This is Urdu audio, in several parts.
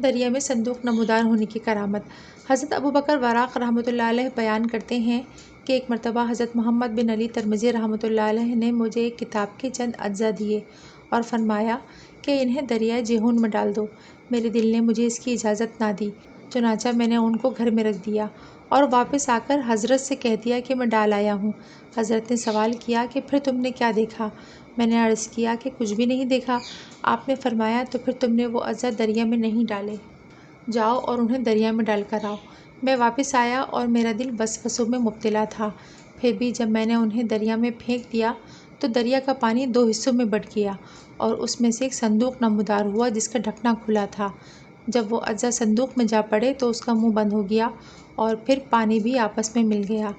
دریا میں صندوق نمودار ہونے کی کرامت۔ حضرت ابوبکر وراق رحمۃ اللہ علیہ بیان کرتے ہیں کہ ایک مرتبہ حضرت محمد بن علی ترمذی رحمۃ اللہ علیہ نے مجھے ایک کتاب کے چند اجزاء دیے اور فرمایا کہ انہیں دریائے جیحون میں ڈال دو۔ میرے دل نے مجھے اس کی اجازت نہ دی، چنانچہ میں نے ان کو گھر میں رکھ دیا اور واپس آ کر حضرت سے کہہ دیا کہ میں ڈال آیا ہوں۔ حضرت نے سوال کیا کہ پھر تم نے کیا دیکھا؟ میں نے عرض کیا کہ کچھ بھی نہیں دیکھا۔ آپ نے فرمایا تو پھر تم نے وہ اجزاء دریا میں نہیں ڈالے، جاؤ اور انہیں دریا میں ڈال کر آؤ۔ میں واپس آیا اور میرا دل وسوسوں میں مبتلا تھا۔ پھر بھی جب میں نے انہیں دریا میں پھینک دیا تو دریا کا پانی 2 حصوں میں بٹ گیا اور اس میں سے ایک صندوق نمودار ہوا جس کا ڈھکنا کھلا تھا۔ جب وہ اجزاء صندوق میں جا پڑے تو اس کا منہ بند ہو گیا اور پھر پانی بھی آپس میں مل گیا۔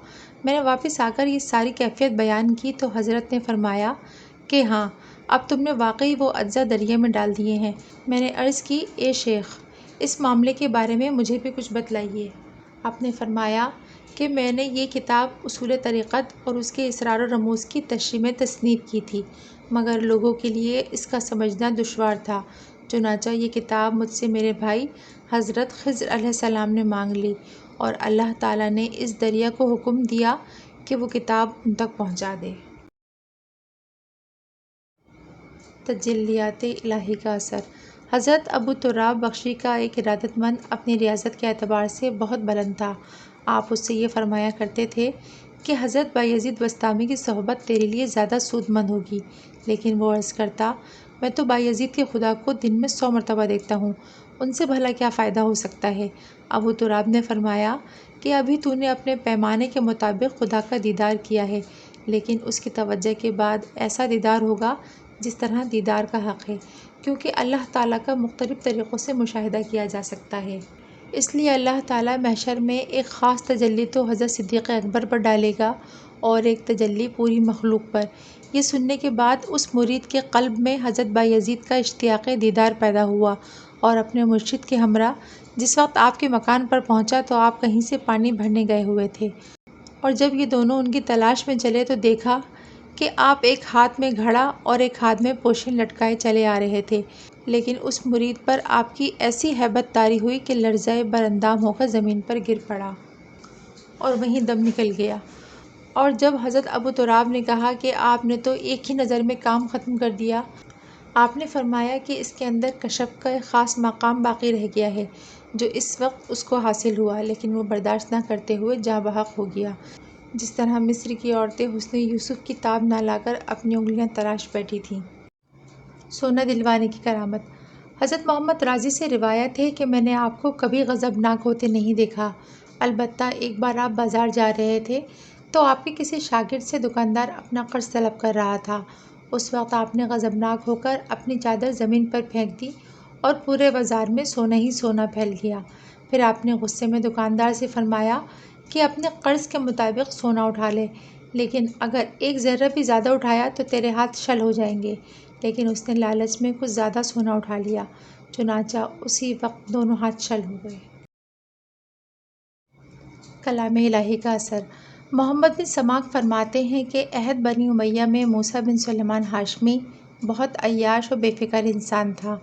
میں نے واپس آ کر یہ ساری کیفیت بیان کی تو حضرت نے فرمایا کہ ہاں، اب تم نے واقعی وہ اجزاء دریا میں ڈال دیے ہیں۔ میں نے عرض کی، اے شیخ، اس معاملے کے بارے میں مجھے بھی کچھ بتلائیے۔ آپ نے فرمایا کہ میں نے یہ کتاب اصول طریقت اور اس کے اسرار و رموز کی تشریح میں تصنیف کی تھی، مگر لوگوں کے لیے اس کا سمجھنا دشوار تھا، چنانچہ یہ کتاب مجھ سے میرے بھائی حضرت خضر علیہ السلام نے مانگ لی اور اللہ تعالیٰ نے اس دریا کو حکم دیا کہ وہ کتاب ان تک پہنچا دے۔ تجلیات الہی کا اثر۔ حضرت ابو تراب بخشی کا ایک ارادت مند اپنی ریاضت کے اعتبار سے بہت بلند تھا۔ آپ اس سے یہ فرمایا کرتے تھے کہ حضرت بایزید بسطامی کی صحبت تیرے لیے زیادہ سود مند ہوگی، لیکن وہ عرض کرتا، میں تو بایزید کے خدا کو دن میں 100 مرتبہ دیکھتا ہوں، ان سے بھلا کیا فائدہ ہو سکتا ہے؟ ابو تراب نے فرمایا کہ ابھی تو نے اپنے پیمانے کے مطابق خدا کا دیدار کیا ہے، لیکن اس کی توجہ کے بعد ایسا دیدار ہوگا جس طرح دیدار کا حق ہے، کیونکہ اللہ تعالیٰ کا مختلف طریقوں سے مشاہدہ کیا جا سکتا ہے۔ اس لیے اللہ تعالیٰ محشر میں ایک خاص تجلی تو حضرت صدیق اکبر پر ڈالے گا اور ایک تجلی پوری مخلوق پر۔ یہ سننے کے بعد اس مرید کے قلب میں حضرت بایزید کا اشتیاق دیدار پیدا ہوا اور اپنے مرشد کے ہمراہ جس وقت آپ کے مکان پر پہنچا تو آپ کہیں سے پانی بھرنے گئے ہوئے تھے، اور جب یہ دونوں ان کی تلاش میں چلے تو دیکھا کہ آپ ایک ہاتھ میں گھڑا اور ایک ہاتھ میں پوشین لٹکائے چلے آ رہے تھے، لیکن اس مرید پر آپ کی ایسی ہیبت طاری ہوئی کہ لرزۂ براندام ہو کر زمین پر گر پڑا اور وہیں دم نکل گیا۔ اور جب حضرت ابو تراب نے کہا کہ آپ نے تو ایک ہی نظر میں کام ختم کر دیا، آپ نے فرمایا کہ اس کے اندر کشف کا ایک خاص مقام باقی رہ گیا ہے جو اس وقت اس کو حاصل ہوا، لیکن وہ برداشت نہ کرتے ہوئے جاں بحق ہو گیا، جس طرح مصر کی عورتیں حسن یوسف کی تاب نہ لا کر اپنی انگلیاں تراش بیٹھی تھیں۔ سونا دلوانے کی کرامت۔ حضرت محمد رازی سے روایت ہے کہ میں نے آپ کو کبھی غضبناک ہوتے نہیں دیکھا، البتہ ایک بار آپ بازار جا رہے تھے تو آپ کے کسی شاگرد سے دکاندار اپنا قرض طلب کر رہا تھا۔ اس وقت آپ نے غضبناک ہو کر اپنی چادر زمین پر پھینک دی اور پورے بازار میں سونا ہی سونا پھیل گیا۔ پھر آپ نے غصے میں دکاندار سے فرمایا کہ اپنے قرض کے مطابق سونا اٹھا لے، لیکن اگر ایک ذرہ بھی زیادہ اٹھایا تو تیرے ہاتھ شل ہو جائیں گے، لیکن اس نے لالچ میں کچھ زیادہ سونا اٹھا لیا، چنانچہ اسی وقت دونوں ہاتھ شل ہو گئے۔ کلام الہی کا اثر۔ محمد بن سماک فرماتے ہیں کہ عہد بنی امیہ میں موسیٰ بن سلیمان ہاشمی بہت عیاش و بے فکر انسان تھا۔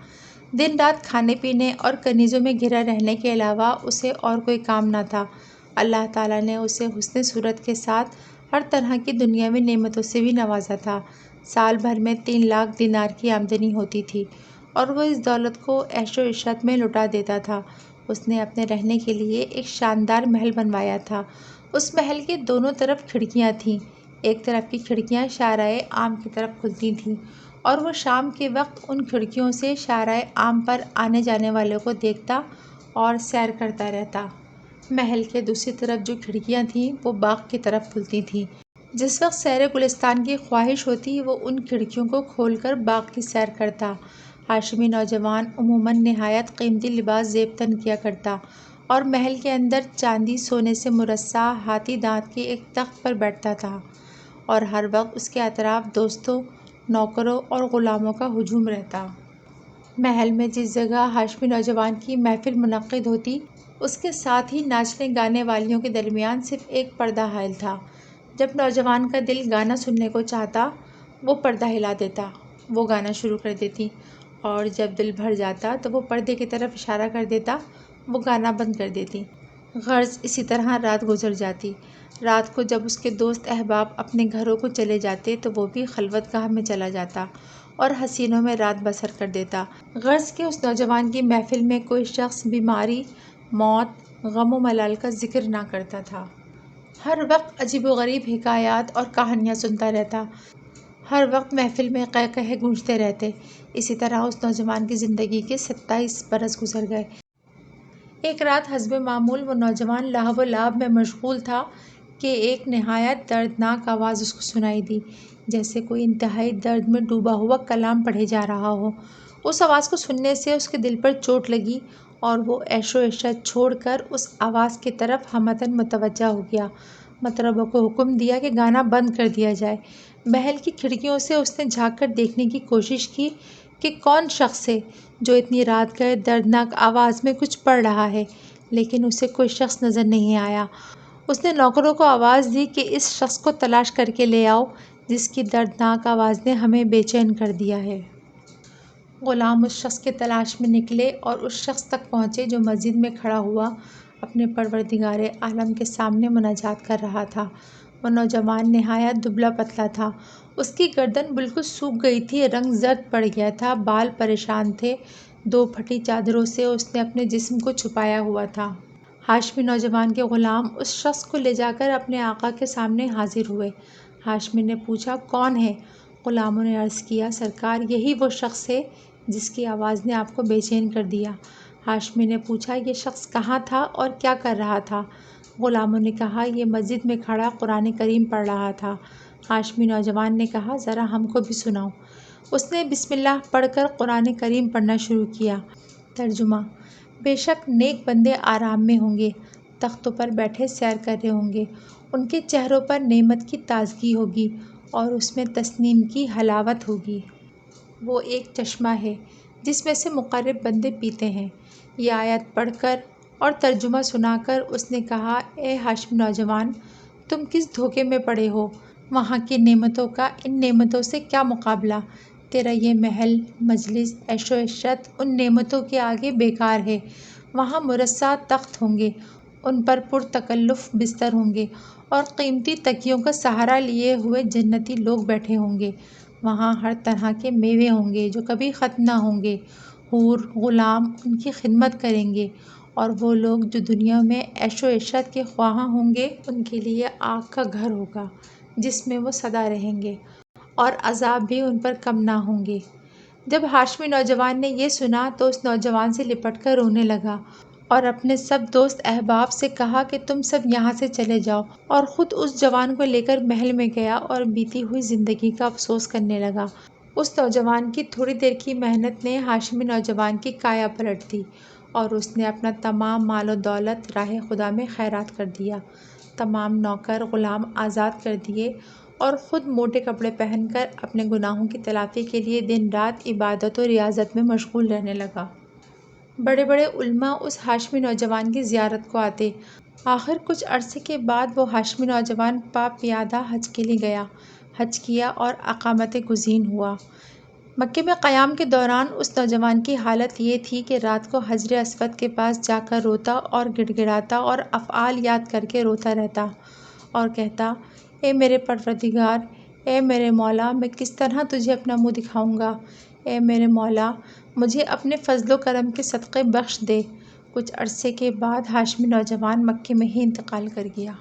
دن رات کھانے پینے اور کنیزوں میں گھرا رہنے کے علاوہ اسے اور کوئی کام نہ تھا۔ اللہ تعالیٰ نے اسے حسن صورت کے ساتھ ہر طرح کی دنیاوی نعمتوں سے بھی نوازا تھا۔ سال بھر میں 3 لاکھ دینار کی آمدنی ہوتی تھی اور وہ اس دولت کو عیش و عشرت میں لٹا دیتا تھا۔ اس نے اپنے رہنے کے لیے ایک شاندار محل بنوایا تھا۔ اس محل کے دونوں طرف کھڑکیاں تھیں، ایک طرف کی کھڑکیاں شاہراہ عام کی طرف کھلتی تھیں اور وہ شام کے وقت ان کھڑکیوں سے شاہراہ عام پر آنے جانے والوں کو دیکھتا اور سیر کرتا رہتا۔ محل کے دوسری طرف جو کھڑکیاں تھیں وہ باغ کی طرف کھلتی تھیں۔ جس وقت سیر گلستان کی خواہش ہوتی وہ ان کھڑکیوں کو کھول کر باغ کی سیر کرتا۔ ہاشمی نوجوان عموماً نہایت قیمتی لباس زیب تن کیا کرتا اور محل کے اندر چاندی سونے سے مرصع ہاتھی دانت کے ایک تخت پر بیٹھتا تھا، اور ہر وقت اس کے اطراف دوستوں، نوکروں اور غلاموں کا ہجوم رہتا۔ محل میں جس جگہ ہاشمی نوجوان کی محفل منعقد ہوتی اس کے ساتھ ہی ناچنے گانے والیوں کے درمیان صرف ایک پردہ حائل تھا۔ جب نوجوان کا دل گانا سننے کو چاہتا وہ پردہ ہلا دیتا، وہ گانا شروع کر دیتی اور جب دل بھر جاتا تو وہ پردے کی طرف اشارہ کر دیتا، وہ گانا بند کر دیتی۔ غرض اسی طرح رات گزر جاتی۔ رات کو جب اس کے دوست احباب اپنے گھروں کو چلے جاتے تو وہ بھی خلوت گاہ میں چلا جاتا اور حسینوں میں رات بسر کر دیتا۔ غرض کہ اس نوجوان کی محفل میں کوئی شخص بیماری، موت، غم و ملال کا ذکر نہ کرتا تھا۔ ہر وقت عجیب و غریب حکایات اور کہانیاں سنتا رہتا۔ ہر وقت محفل میں قہقہے گونجتے رہتے۔ اسی طرح اس نوجوان کی زندگی کے 27 برس گزر گئے۔ ایک رات حسب معمول وہ نوجوان لہو و لعب میں مشغول تھا کہ ایک نہایت دردناک آواز اس کو سنائی دی، جیسے کوئی انتہائی درد میں ڈوبا ہوا کلام پڑھے جا رہا ہو۔ اس آواز کو سننے سے اس کے دل پر چوٹ لگی اور وہ عیش و عشرت چھوڑ کر اس آواز کی طرف ہمدن متوجہ ہو گیا۔ مطربوں کو حکم دیا کہ گانا بند کر دیا جائے۔ محل کی کھڑکیوں سے اس نے جھانک کر دیکھنے کی کوشش کی کہ کون شخص ہے جو اتنی رات گئے دردناک آواز میں کچھ پڑھ رہا ہے، لیکن اسے کوئی شخص نظر نہیں آیا۔ اس نے نوکروں کو آواز دی کہ اس شخص کو تلاش کر کے لے آؤ جس کی دردناک آواز نے ہمیں بے چین کر دیا ہے۔ غلام اس شخص کی تلاش میں نکلے اور اس شخص تک پہنچے جو مسجد میں کھڑا ہوا اپنے پروردگار عالم کے سامنے مناجات کر رہا تھا۔ وہ نوجوان نہایت دبلا پتلا تھا۔ اس کی گردن بالکل سوکھ گئی تھی، رنگ زرد پڑ گیا تھا، بال پریشان تھے، 2 پھٹی چادروں سے اس نے اپنے جسم کو چھپایا ہوا تھا۔ ہاشمی نوجوان کے غلام اس شخص کو لے جا کر اپنے آقا کے سامنے حاضر ہوئے۔ ہاشمی نے پوچھا، کون ہے؟ غلاموں نے عرض کیا، سرکار یہی وہ شخص ہے جس کی آواز نے آپ کو بے چین کر دیا۔ ہاشمی نے پوچھا، یہ شخص کہاں تھا اور کیا کر رہا تھا؟ غلاموں نے کہا، یہ مسجد میں کھڑا قرآن کریم پڑھ رہا تھا۔ ہاشمی نوجوان نے کہا، ذرا ہم کو بھی سناؤ۔ اس نے بسم اللہ پڑھ کر قرآن کریم پڑھنا شروع کیا۔ ترجمہ: بے شک نیک بندے آرام میں ہوں گے، تختوں پر بیٹھے سیر کر رہے ہوں گے، ان کے چہروں پر نعمت کی تازگی ہوگی اور اس میں تسنیم کی حلاوت ہوگی۔ وہ ایک چشمہ ہے جس میں سے مقرب بندے پیتے ہیں۔ یہ آیت پڑھ کر اور ترجمہ سنا کر اس نے کہا، اے ہاشمی نوجوان، تم کس دھوکے میں پڑے ہو؟ وہاں کی نعمتوں کا ان نعمتوں سے کیا مقابلہ؟ تیرا یہ محل، مجلس، عیش و عشرت ان نعمتوں کے آگے بیکار ہے۔ وہاں مرصع تخت ہوں گے، ان پر پرتکلف بستر ہوں گے اور قیمتی تکیوں کا سہارا لیے ہوئے جنتی لوگ بیٹھے ہوں گے۔ وہاں ہر طرح کے میوے ہوں گے جو کبھی ختم نہ ہوں گے۔ حور، غلام ان کی خدمت کریں گے، اور وہ لوگ جو دنیا میں عیش و عشرت کے خواہاں ہوں گے ان کے لیے آگ کا گھر ہوگا جس میں وہ سدا رہیں گے، اور عذاب بھی ان پر کم نہ ہوں گے۔ جب ہاشمی نوجوان نے یہ سنا تو اس نوجوان سے لپٹ کر رونے لگا اور اپنے سب دوست احباب سے کہا کہ تم سب یہاں سے چلے جاؤ، اور خود اس جوان کو لے کر محل میں گیا اور بیتی ہوئی زندگی کا افسوس کرنے لگا۔ اس نوجوان کی تھوڑی دیر کی محنت نے ہاشمی نوجوان کی کایا پلٹ دی اور اس نے اپنا تمام مال و دولت راہ خدا میں خیرات کر دیا۔ تمام نوکر غلام آزاد کر دیے اور خود موٹے کپڑے پہن کر اپنے گناہوں کی تلافی کے لیے دن رات عبادت و ریاضت میں مشغول رہنے لگا۔ بڑے بڑے علماء اس ہاشمی نوجوان کی زیارت کو آتے۔ آخر کچھ عرصے کے بعد وہ ہاشمی نوجوان پا پیادہ حج کے لیے گیا، حج کیا اور اقامت گزین ہوا۔ مکے میں قیام کے دوران اس نوجوان کی حالت یہ تھی کہ رات کو حجر اسود کے پاس جا کر روتا اور گڑ گڑاتا اور افعال یاد کر کے روتا رہتا اور کہتا، اے میرے پروردگار، اے میرے مولا، میں کس طرح تجھے اپنا منہ دکھاؤں گا؟ اے میرے مولا، مجھے اپنے فضل و کرم کے صدقے بخش دے۔ کچھ عرصے کے بعد ہاشمی نوجوان مکے میں ہی انتقال کر گیا۔